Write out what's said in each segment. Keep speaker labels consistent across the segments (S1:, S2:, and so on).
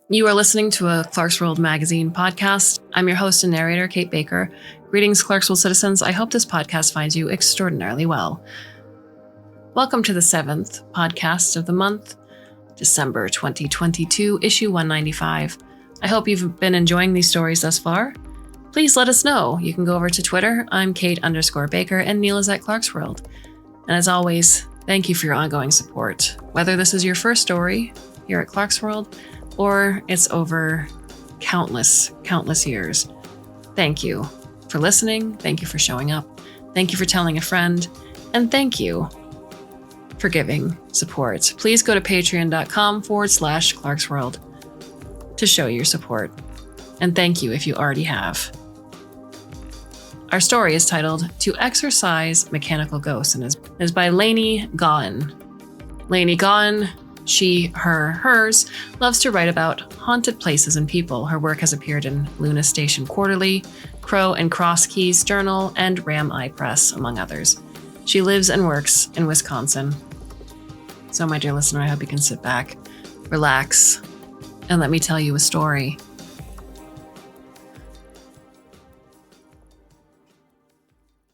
S1: You are listening to a Clarkesworld Magazine podcast. I'm your host and narrator, Kate Baker. Greetings, Clarkesworld citizens. I hope this podcast finds you extraordinarily well. Welcome to the 7th podcast of the month, December 2022, issue 195. I hope you've been enjoying these stories thus far. Please let us know. You can go over to Twitter. I'm Kate_Baker, and Neil is at Clarkesworld. And as always, thank you for your ongoing support. Whether this is your first story here at Clarkesworld, or it's over countless years. Thank you for listening. Thank you for showing up. Thank you for telling a friend. And thank you for giving support. Please go to patreon.com/Clarkesworld to show your support. And thank you if you already have. Our story is titled To Exorcise Mechanical Ghosts and is by Laney Gaughan. Laney Gaughan, she, her, hers, loves to write about haunted places and people. Her work has appeared in Luna Station Quarterly, Crow and Cross Keys Journal, and Ram Eye Press, among others. She lives and works in Wisconsin. So, my dear listener, I hope you can sit back, relax, and let me tell you a story.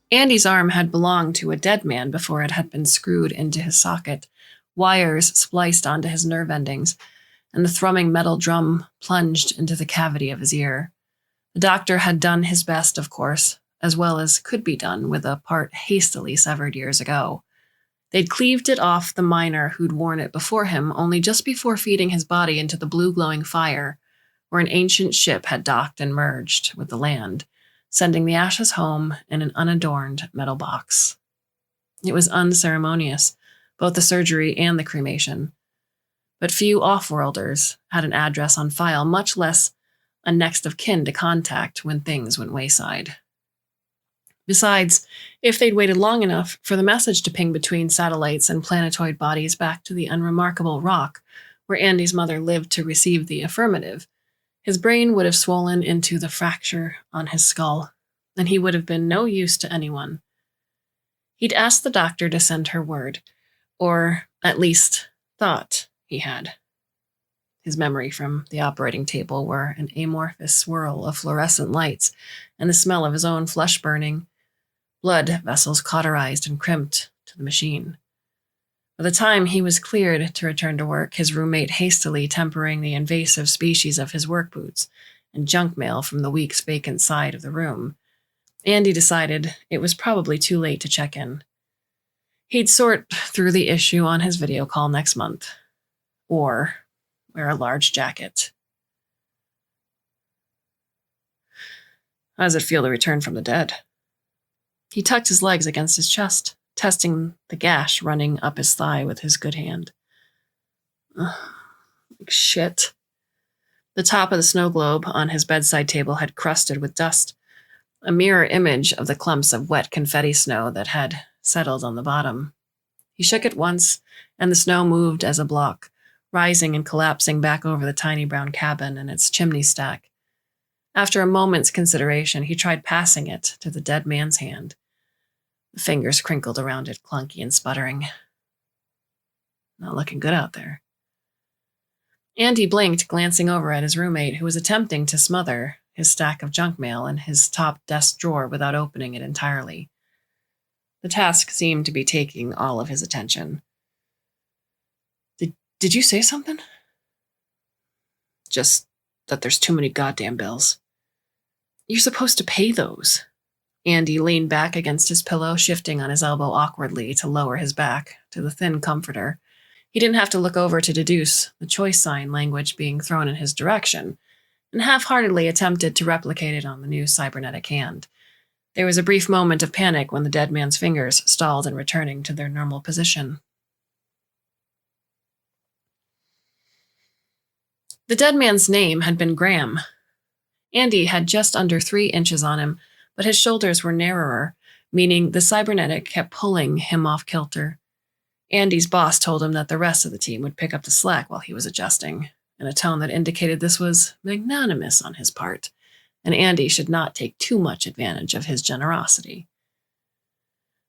S1: Andy's arm had belonged to a dead man before it had been screwed into his socket, wires spliced onto his nerve endings, and the thrumming metal drum plunged into the cavity of his ear. The doctor had done his best, of course, as well as could be done with a part hastily severed years ago. They'd cleaved it off the miner who'd worn it before him, only just before feeding his body into the blue glowing fire, where an ancient ship had docked and merged with the land, sending the ashes home in an unadorned metal box. It was unceremonious, both the surgery and the cremation. But few off-worlders had an address on file, much less a next of kin to contact when things went wayside. Besides, if they'd waited long enough for the message to ping between satellites and planetoid bodies back to the unremarkable rock where Andy's mother lived to receive the affirmative, his brain would have swollen into the fracture on his skull, and he would have been no use to anyone. He'd asked the doctor to send her word, or at least thought he had. His memory from the operating table were an amorphous swirl of fluorescent lights and the smell of his own flesh burning, blood vessels cauterized and crimped to the machine. By the time he was cleared to return to work, his roommate hastily tempering the invasive species of his work boots and junk mail from the week's vacant side of the room, Andy decided it was probably too late to check in. He'd sort through the issue on his video call next month, or wear a large jacket. How does it feel to return from the dead? He tucked his legs against his chest, testing the gash running up his thigh with his good hand. Shit. The top of the snow globe on his bedside table had crusted with dust, a mirror image of the clumps of wet confetti snow that had settled on the bottom. He shook it once, and the snow moved as a block, rising and collapsing back over the tiny brown cabin and its chimney stack. After a moment's consideration, he tried passing it to the dead man's hand. The fingers crinkled around it, clunky and sputtering. Not looking good out there. Andy blinked, glancing over at his roommate, who was attempting to smother his stack of junk mail in his top desk drawer without opening it entirely. The task seemed to be taking all of his attention. Did you say something? Just that there's too many goddamn bills. You're supposed to pay those. Andy leaned back against his pillow, shifting on his elbow awkwardly to lower his back to the thin comforter. He didn't have to look over to deduce the choice sign language being thrown in his direction, and half-heartedly attempted to replicate it on the new cybernetic hand. There was a brief moment of panic when the dead man's fingers stalled in returning to their normal position. The dead man's name had been Graham. Andy had just under 3 inches on him, but his shoulders were narrower, meaning the cybernetic kept pulling him off kilter. Andy's boss told him that the rest of the team would pick up the slack while he was adjusting, in a tone that indicated this was magnanimous on his part, and Andy should not take too much advantage of his generosity.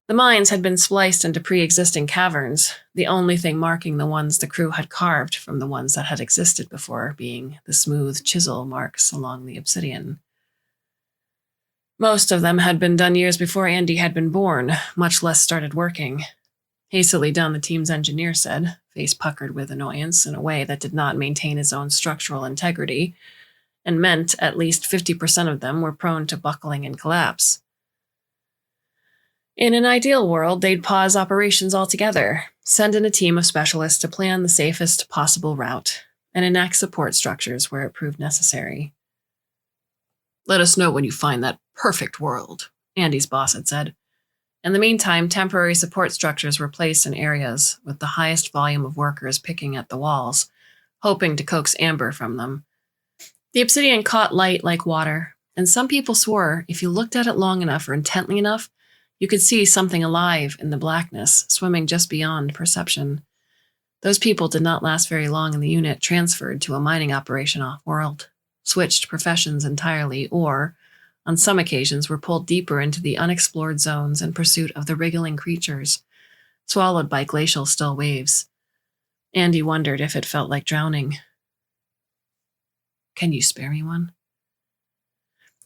S1: The mines had been spliced into pre-existing caverns, the only thing marking the ones the crew had carved from the ones that had existed before being the smooth chisel marks along the obsidian. Most of them had been done years before Andy had been born, much less started working. Hastily done, the team's engineer said, face puckered with annoyance in a way that did not maintain his own structural integrity, and meant at least 50% of them were prone to buckling and collapse. In an ideal world, they'd pause operations altogether, send in a team of specialists to plan the safest possible route, and enact support structures where it proved necessary. "Let us know when you find that perfect world," Andy's boss had said. In the meantime, temporary support structures were placed in areas with the highest volume of workers picking at the walls, hoping to coax amber from them. The obsidian caught light like water, and some people swore if you looked at it long enough or intently enough, you could see something alive in the blackness, swimming just beyond perception. Those people did not last very long in the unit transferred to a mining operation off-world, switched professions entirely, or, on some occasions, were pulled deeper into the unexplored zones in pursuit of the wriggling creatures, swallowed by glacial still waves. Andy wondered if it felt like drowning. "Can you spare me one?"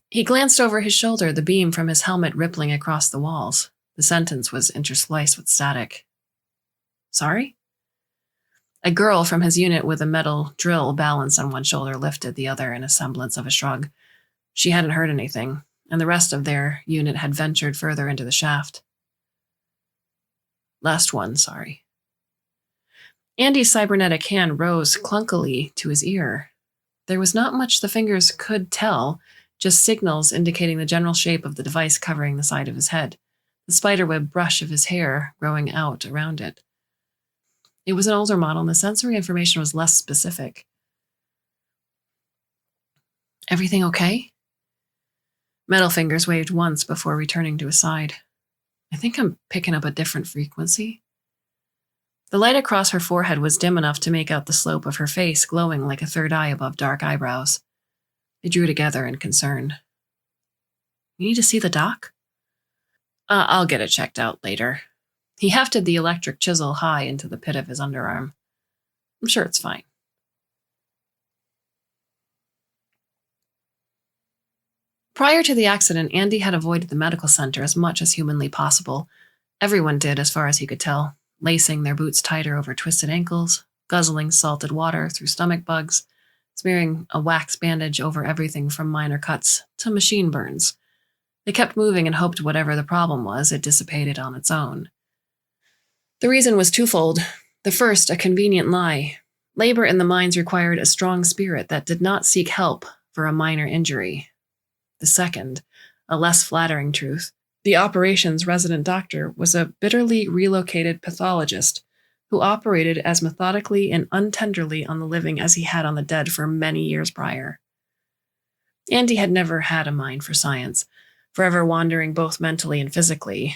S1: He glanced over his shoulder, the beam from his helmet rippling across the walls. The sentence was interspliced with static. "Sorry?" A girl from his unit with a metal drill balanced on one shoulder lifted the other in a semblance of a shrug. She hadn't heard anything, and the rest of their unit had ventured further into the shaft. "Last one, sorry." Andy's cybernetic hand rose clunkily to his ear. There was not much the fingers could tell, just signals indicating the general shape of the device covering the side of his head, the spiderweb brush of his hair growing out around it. It was an older model, and the sensory information was less specific. "Everything okay?" Metal fingers waved once before returning to his side. "I think I'm picking up a different frequency." The light across her forehead was dim enough to make out the slope of her face glowing like a third eye above dark eyebrows. They drew together in concern. "You need to see the doc?" I'll get it checked out later." He hefted the electric chisel high into the pit of his underarm. "I'm sure it's fine." Prior to the accident, Andy had avoided the medical center as much as humanly possible. Everyone did, as far as he could tell, lacing their boots tighter over twisted ankles, guzzling salted water through stomach bugs, smearing a wax bandage over everything from minor cuts to machine burns. They kept moving and hoped whatever the problem was, it dissipated on its own. The reason was twofold. The first, a convenient lie. Labor in the mines required a strong spirit that did not seek help for a minor injury. The second, a less flattering truth. The operations resident doctor was a bitterly relocated pathologist who operated as methodically and untenderly on the living as he had on the dead for many years prior. Andy had never had a mind for science, forever wandering both mentally and physically,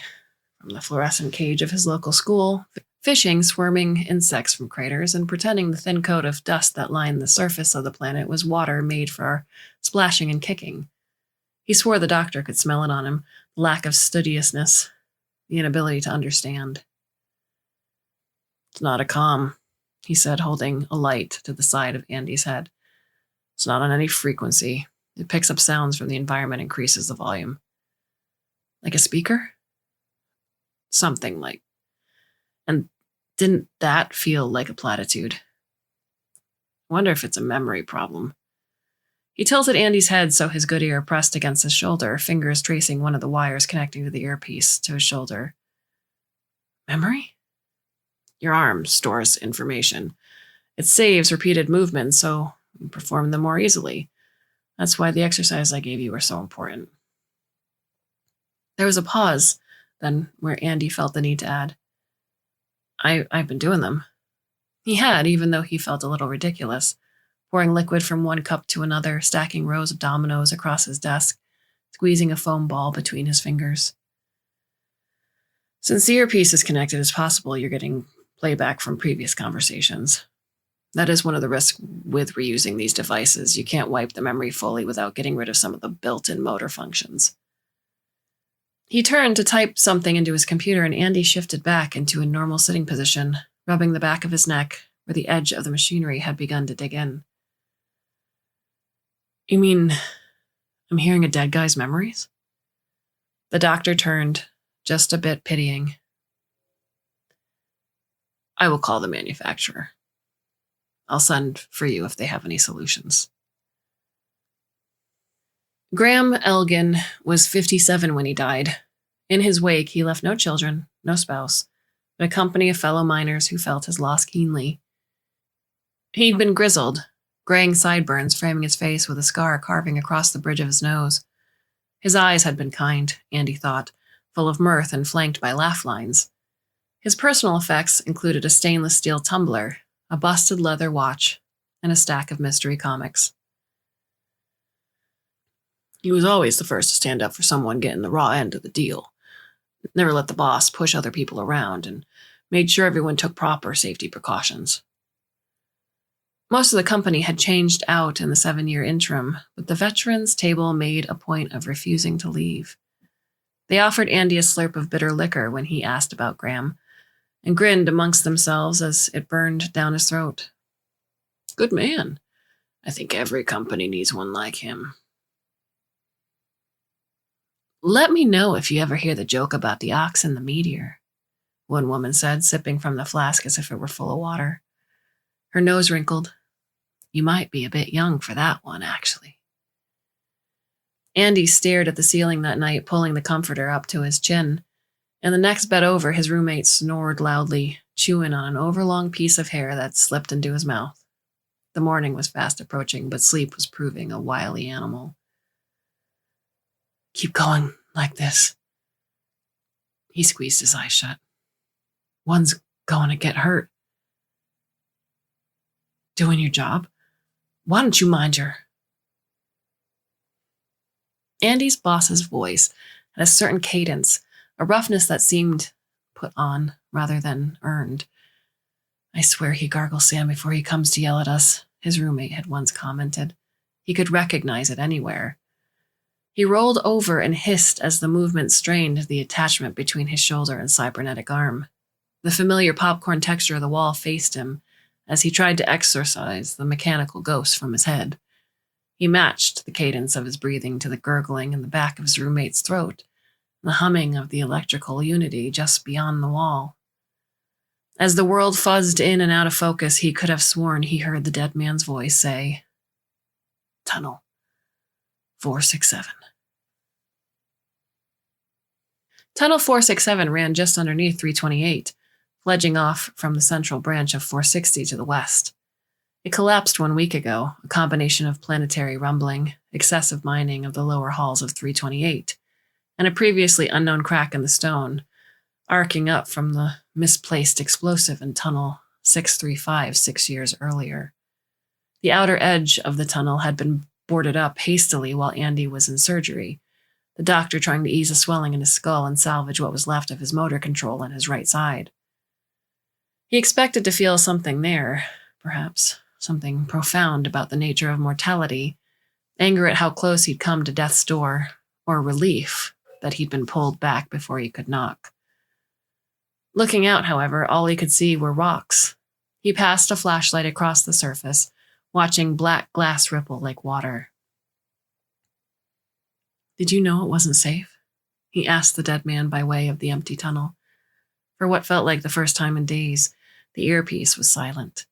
S1: from the fluorescent cage of his local school, fishing swarming insects from craters, and pretending the thin coat of dust that lined the surface of the planet was water made for splashing and kicking. He swore the doctor could smell it on him, the lack of studiousness, the inability to understand. "It's not a comm," he said, holding a light to the side of Andy's head. "It's not on any frequency. It picks up sounds from the environment and increases the volume." "Like a speaker?" "Something like." And didn't that feel like a platitude? I wonder if it's a memory problem. He tilted Andy's head so his good ear pressed against his shoulder, fingers tracing one of the wires connecting to the earpiece to his shoulder. "Memory?" "Your arm stores information. It saves repeated movements, so you perform them more easily. That's why the exercises I gave you were so important." There was a pause, then, where Andy felt the need to add, I've been doing them." He had, even though he felt a little ridiculous, pouring liquid from one cup to another, stacking rows of dominoes across his desk, squeezing a foam ball between his fingers. "Since the earpiece is connected as possible, you're getting playback from previous conversations. That is one of the risks with reusing these devices. You can't wipe the memory fully without getting rid of some of the built-in motor functions." He turned to type something into his computer, and Andy shifted back into a normal sitting position, rubbing the back of his neck where the edge of the machinery had begun to dig in. You mean I'm hearing a dead guy's memories? The doctor turned, just a bit pitying. I will call the manufacturer. I'll send for you if they have any solutions. Graham Elgin was 57 when he died. In his wake, he left no children, no spouse, but a company of fellow miners who felt his loss keenly. He'd been grizzled, graying sideburns framing his face with a scar carving across the bridge of his nose. His eyes had been kind, Andy thought, full of mirth and flanked by laugh lines. His personal effects included a stainless steel tumbler, a busted leather watch, and a stack of mystery comics. He was always the first to stand up for someone getting the raw end of the deal. Never let the boss push other people around, and made sure everyone took proper safety precautions. Most of the company had changed out in the 7-year interim, but the veterans' table made a point of refusing to leave. They offered Andy a slurp of bitter liquor when he asked about Graham, and grinned amongst themselves as it burned down his throat. Good man. I think every company needs one like him. Let me know if you ever hear the joke about the ox and the meteor, one woman said, sipping from the flask as if it were full of water. Her nose wrinkled. You might be a bit young for that one, actually. Andy stared at the ceiling that night, pulling the comforter up to his chin. In the next bed over, his roommate snored loudly, chewing on an overlong piece of hair that slipped into his mouth. The morning was fast approaching, but sleep was proving a wily animal. Keep going like this. He squeezed his eyes shut. One's going to get hurt. Doing your job? Why don't you mind your... Andy's boss's voice had a certain cadence, a roughness that seemed put on rather than earned. I swear he gargles sand before he comes to yell at us, his roommate had once commented. He could recognize it anywhere. He rolled over and hissed as the movement strained the attachment between his shoulder and cybernetic arm. The familiar popcorn texture of the wall faced him as he tried to exorcise the mechanical ghosts from his head. He matched the cadence of his breathing to the gurgling in the back of his roommate's throat, the humming of the electrical unity just beyond the wall. As the world fuzzed in and out of focus, he could have sworn he heard the dead man's voice say, Tunnel 467. Tunnel 467 ran just underneath 328, fledging off from the central branch of 460 to the west. It collapsed 1 week ago, a combination of planetary rumbling, excessive mining of the lower halls of 328, and a previously unknown crack in the stone, arcing up from the misplaced explosive in Tunnel 635 6 years earlier. The outer edge of the tunnel had been boarded up hastily while Andy was in surgery, the doctor trying to ease a swelling in his skull and salvage what was left of his motor control on his right side. He expected to feel something there, perhaps something profound about the nature of mortality, anger at how close he'd come to death's door, or relief that he'd been pulled back before he could knock. Looking out, however, all he could see were rocks. He passed a flashlight across the surface, watching black glass ripple like water. Did you know it wasn't safe? He asked the dead man by way of the empty tunnel. For what felt like the first time in days, the earpiece was silent.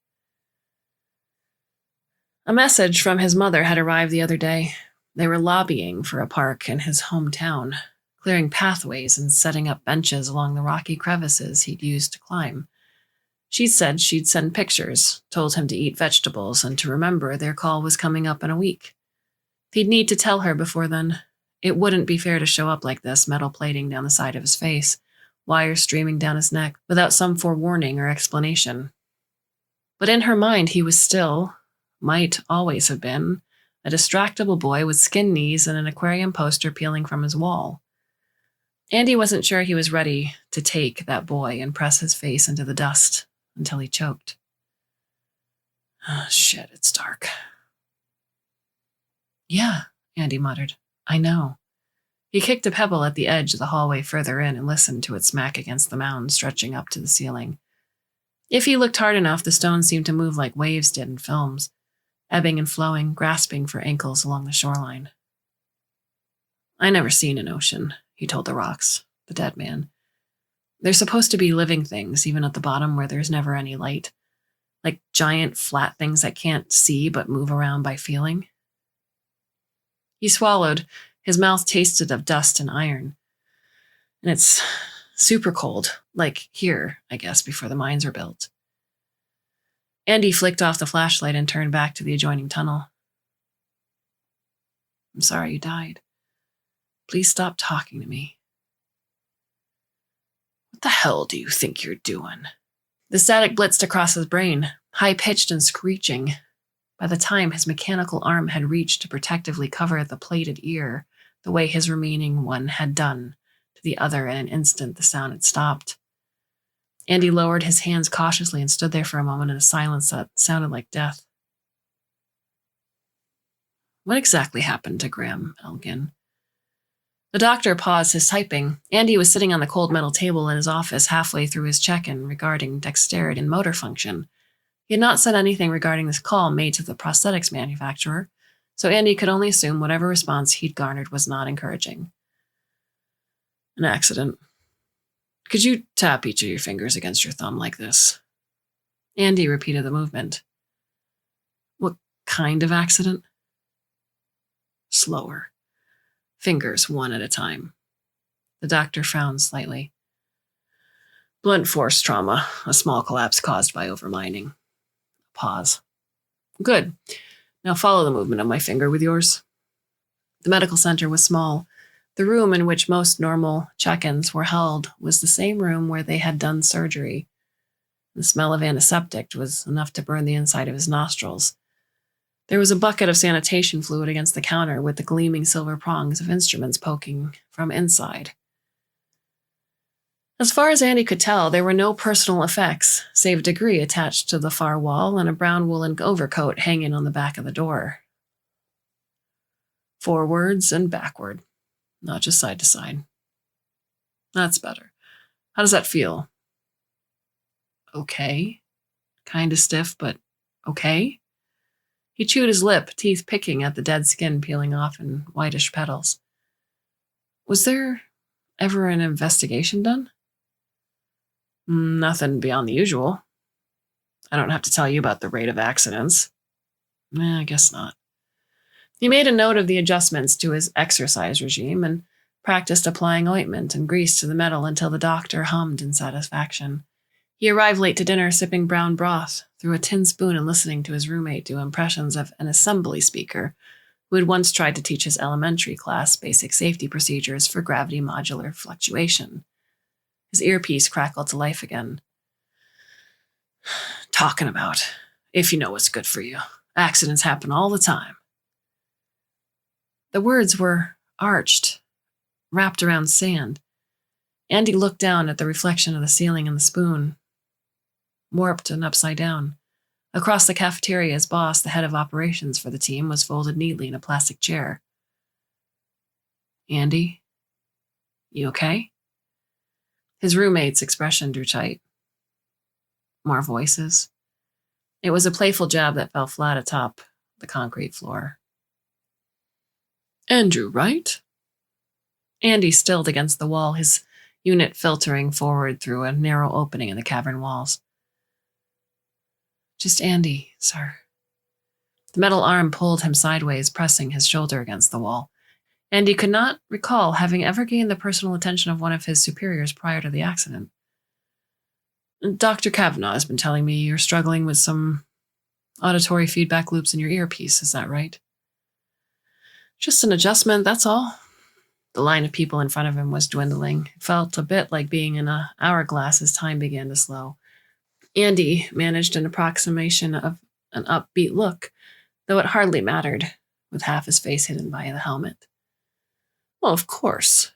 S1: A message from his mother had arrived the other day. They were lobbying for a park in his hometown, clearing pathways and setting up benches along the rocky crevices he'd used to climb. She said she'd send pictures, told him to eat vegetables, and to remember their call was coming up in a week. He'd need to tell her before then. It wouldn't be fair to show up like this, metal plating down the side of his face, wires streaming down his neck, without some forewarning or explanation. But in her mind, he was still, might always have been, a distractible boy with skin knees and an aquarium poster peeling from his wall. Andy wasn't sure he was ready to take that boy and press his face into the dust until he choked. Oh, shit, it's dark. Yeah, Andy muttered. I know. He kicked a pebble at the edge of the hallway further in and listened to it smack against the mound stretching up to the ceiling. If he looked hard enough, the stone seemed to move like waves did in films, ebbing and flowing, grasping for ankles along the shoreline. "I never seen an ocean," he told the rocks, the dead man. "There's supposed to be living things, even at the bottom where there's never any light. Like giant, flat things that can't see but move around by feeling." He swallowed. His mouth tasted of dust and iron. "And it's super cold, like here, I guess, before the mines were built." Andy flicked off the flashlight and turned back to the adjoining tunnel. "I'm sorry you died. Please stop talking to me." "What the hell do you think you're doing?" The static blitzed across his brain, high-pitched and screeching. By the time his mechanical arm had reached to protectively cover the plated ear, the way his remaining one had done to the other in an instant, the sound had stopped. Andy lowered his hands cautiously and stood there for a moment in a silence that sounded like death. "What exactly happened to Graham Elgin?" The doctor paused his typing. Andy was sitting on the cold metal table in his office halfway through his check-in regarding dexterity and motor function. He had not said anything regarding this call made to the prosthetics manufacturer, so Andy could only assume whatever response he'd garnered was not encouraging. "An accident. Could you tap each of your fingers against your thumb like this?" Andy repeated the movement. "What kind of accident?" "Slower. Fingers one at a time." The doctor frowned slightly. "Blunt force trauma, a small collapse caused by overmining." A pause. "Good. Now follow the movement of my finger with yours." The medical center was small. The room in which most normal check-ins were held was the same room where they had done surgery. The smell of antiseptic was enough to burn the inside of his nostrils. There was a bucket of sanitation fluid against the counter with the gleaming silver prongs of instruments poking from inside. As far as Andy could tell, there were no personal effects, save a degree attached to the far wall and a brown woolen overcoat hanging on the back of the door. "Forwards and backward, not just side to side." "That's better. How does that feel?" "Okay. Kind of stiff, but okay." He chewed his lip, teeth picking at the dead skin peeling off in whitish petals. "Was there ever an investigation done?" "Nothing beyond the usual. I don't have to tell you about the rate of accidents." I guess not." He made a note of the adjustments to his exercise regime and practiced applying ointment and grease to the metal until the doctor hummed in satisfaction. He arrived late to dinner, sipping brown broth through a tin spoon and listening to his roommate do impressions of an assembly speaker who had once tried to teach his elementary class basic safety procedures for gravity modular fluctuation. His earpiece crackled to life again. "Talking about, if you know what's good for you. Accidents happen all the time." The words were arched, wrapped around sand. Andy looked down at the reflection of the ceiling and the spoon, warped and upside down. Across the cafeteria, his boss, the head of operations for the team, was folded neatly in a plastic chair. "Andy, you okay?" His roommate's expression drew tight. More voices. It was a playful jab that fell flat atop the concrete floor. "Andrew, right?" Andy stilled against the wall, his unit filtering forward through a narrow opening in the cavern walls. "Just Andy, sir." The metal arm pulled him sideways, pressing his shoulder against the wall. Andy could not recall having ever gained the personal attention of one of his superiors prior to the accident. "Dr. Kavanaugh has been telling me you're struggling with some auditory feedback loops in your earpiece, is that right?" "Just an adjustment, that's all." The line of people in front of him was dwindling. It felt a bit like being in an hourglass as time began to slow. Andy managed an approximation of an upbeat look, though it hardly mattered, with half his face hidden by the helmet. "Well, of course."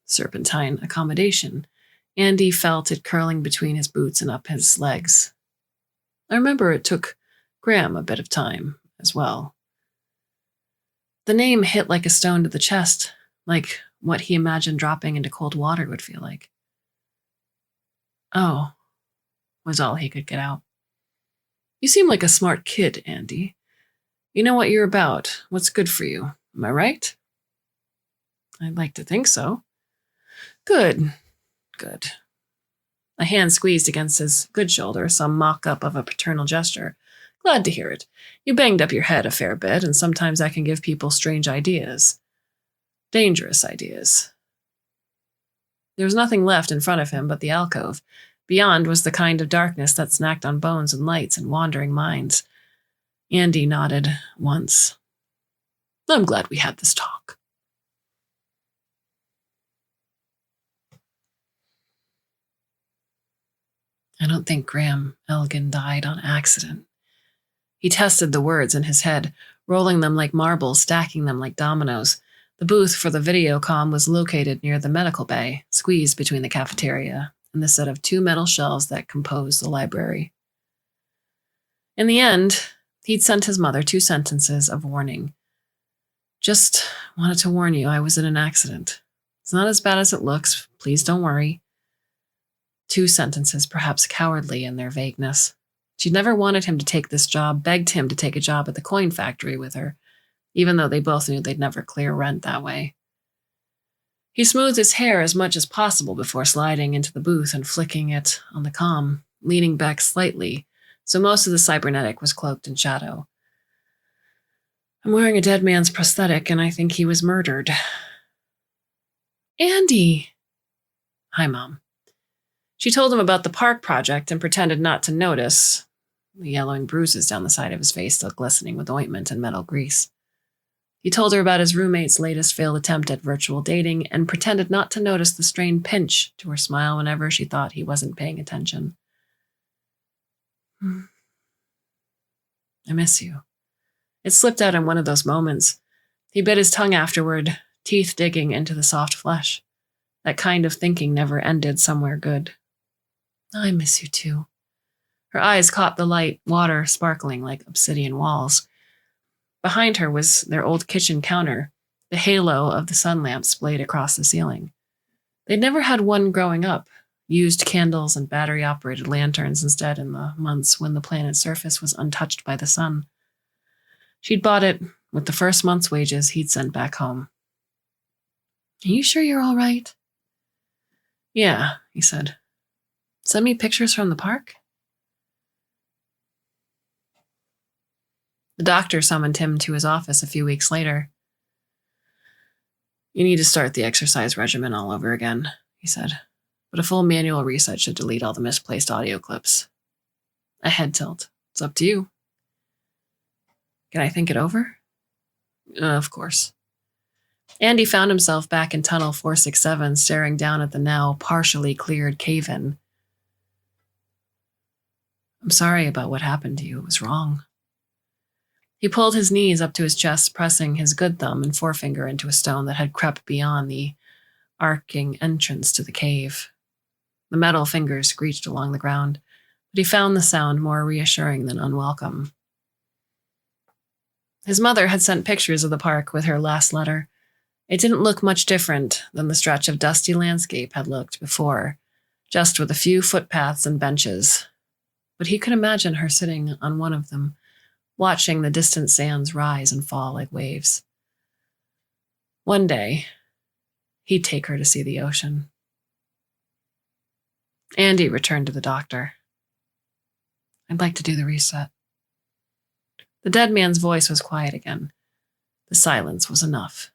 S1: Serpentine accommodation. Andy felt it curling between his boots and up his legs. "I remember it took Graham a bit of time as well." The name hit like a stone to the chest, like what he imagined dropping into cold water would feel like. "Oh," was all he could get out. "You seem like a smart kid, Andy. You know what you're about, what's good for you. Am I right?" "I'd like to think so." Good. A hand squeezed against his good shoulder, some mock-up of a paternal gesture. "Glad to hear it. You banged up your head a fair bit, and sometimes that can give people strange ideas. Dangerous ideas." There was nothing left in front of him but the alcove. Beyond was the kind of darkness that snacked on bones and lights and wandering minds. Andy nodded once. "I'm glad we had this talk." "I don't think Graham Elgin died on accident." He tested the words in his head, rolling them like marbles, stacking them like dominoes. The booth for the videocom was located near the medical bay, squeezed between the cafeteria and the set of 2 metal shelves that composed the library. In the end, he'd sent his mother 2 sentences of warning. "Just wanted to warn you I was in an accident. It's not as bad as it looks. Please don't worry." 2 sentences, perhaps cowardly in their vagueness. She'd never wanted him to take this job, begged him to take a job at the coin factory with her, even though they both knew they'd never clear rent that way. He smoothed his hair as much as possible before sliding into the booth and flicking it on the comm, leaning back slightly, so most of the cybernetic was cloaked in shadow. "I'm wearing a dead man's prosthetic, and I think he was murdered." "Andy!" "Hi, Mom." She told him about the park project and pretended not to notice the yellowing bruises down the side of his face still glistening with ointment and metal grease. He told her about his roommate's latest failed attempt at virtual dating and pretended not to notice the strained pinch to her smile whenever she thought he wasn't paying attention. "I miss you." It slipped out in one of those moments. He bit his tongue afterward, teeth digging into the soft flesh. That kind of thinking never ended somewhere good. "I miss you too." Her eyes caught the light water sparkling like obsidian walls. Behind her was their old kitchen counter, the halo of the sun lamp splayed across the ceiling. They'd never had one growing up, used candles and battery-operated lanterns instead in the months when the planet's surface was untouched by the sun. She'd bought it with the first month's wages he'd sent back home. "Are you sure you're all right?" "Yeah," he said. "Send me pictures from the park?" The doctor summoned him to his office a few weeks later. "You need to start the exercise regimen all over again," he said. "But a full manual reset should delete all the misplaced audio clips." A head tilt. "It's up to you." "Can I think it over?" Of course." Andy found himself back in Tunnel 467, staring down at the now partially cleared cave-in. "I'm sorry about what happened to you. It was wrong." He pulled his knees up to his chest, pressing his good thumb and forefinger into a stone that had crept beyond the arcing entrance to the cave. The metal fingers screeched along the ground, but he found the sound more reassuring than unwelcome. His mother had sent pictures of the park with her last letter. It didn't look much different than the stretch of dusty landscape had looked before, just with a few footpaths and benches. But he could imagine her sitting on one of them, watching the distant sands rise and fall like waves. One day, he'd take her to see the ocean. Andy returned to the doctor. "I'd like to do the reset." The dead man's voice was quiet again. The silence was enough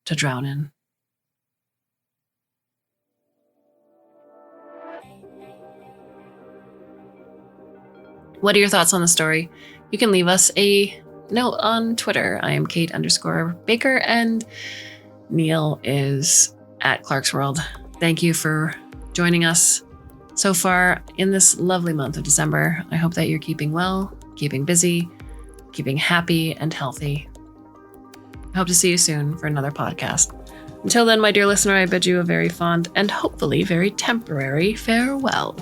S1: to drown in. What are your thoughts on the story? You can leave us a note on Twitter. I am Kate_Baker, and Neil is at Clarkesworld. Thank you for joining us so far in this lovely month of December. I hope that you're keeping well, keeping busy, keeping happy and healthy. I hope to see you soon for another podcast. Until then, my dear listener, I bid you a very fond and hopefully very temporary farewell.